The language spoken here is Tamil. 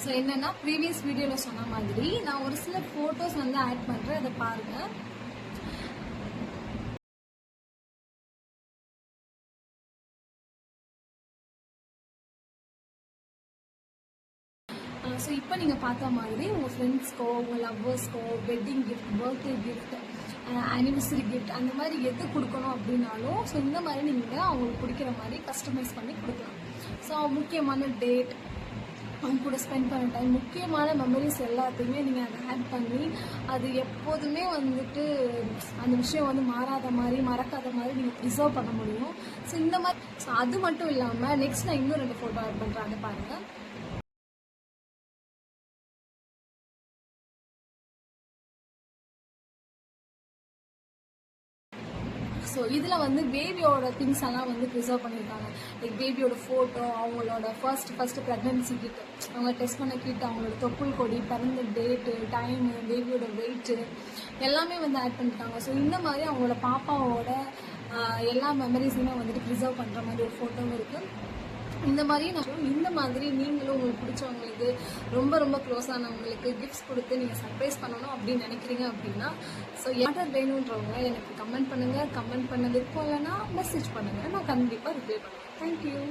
ஸோ என்னன்னா ப்ரீவியஸ் வீடியோவில் சொன்ன மாதிரி நான் ஒரு சில ஃபோட்டோஸ் வந்து ஆட் பண்ணுறேன், அதை பாருங்கள். ஸோ இப்போ நீங்கள் பார்த்த மாதிரி உங்கள் ஃப்ரெண்ட்ஸ்க்கோ உங்கள் லவ்வர்ஸ்க்கோ wedding gift, birthday gift, anniversary gift அந்த மாதிரி எது கொடுக்கணும் அப்படின்னாலும் ஸோ இந்த மாதிரி நீங்கள் அவங்களுக்கு பிடிக்கிற மாதிரி கஸ்டமைஸ் பண்ணி கொடுக்கலாம். ஸோ முக்கியமான டேட், அவங்க கூட ஸ்பெண்ட் பண்ண டைம், முக்கியமான மெமரிஸ் எல்லாத்தையுமே நீங்கள் அதை ஆட் பண்ணி அது எப்போதுமே வந்துட்டு அந்த விஷயம் வந்து மாறாத மாதிரி மறக்காத மாதிரி நீங்கள் ப்ரிசர்வ் பண்ண முடியும். ஸோ இந்த மாதிரி ஸோ அது மட்டும் இல்லாமல் நெக்ஸ்ட் நான் இன்னும் 2 ஃபோட்டோ ஆட் பண்ணுறேன், அதை பாருங்கள். ஸோ இதில் வந்து பேபியோட திங்ஸ் எல்லாம் வந்து ப்ரிசர்வ் பண்ணியிருக்காங்க. லைக் பேபியோட ஃபோட்டோ, அவங்களோட ஃபர்ஸ்ட் ப்ரெக்னன்சி கிட், அவங்க டெஸ்ட் பண்ண கிட், அவங்களோட தொப்புள் கொடி, பிறந்த டேட்டு, டைமு, பேபியோட வெயிட்டு எல்லாமே வந்து ஆட் பண்ணியிருக்காங்க. ஸோ இந்த மாதிரி அவங்களோட பாப்பாவோட எல்லா மெமரிஸுமே வந்துட்டு ப்ரிசர்வ் பண்ணுற மாதிரி ஒரு ஃபோட்டோவும் இருக்குது. இந்த மாதிரி நீங்களும் உங்களுக்கு பிடிச்சவங்களுக்கு ரொம்ப ரொம்ப க்ளோஸானவங்களுக்கு கிஃப்ட்ஸ் கொடுத்து நீங்கள் சர்ப்ரைஸ் பண்ணணும் அப்படின்னு நினைக்கிறீங்க அப்படின்னா ஸோ ஆர்டர் வேணுன்றவங்க எனக்கு கமெண்ட் பண்ணுங்கள். கமெண்ட் பண்ண விருப்பம் இல்லைன்னா மெசேஜ் பண்ணுங்கள், நான் கண்டிப்பாக ரிப்ளை பண்ணுவேன். தேங்க்யூ.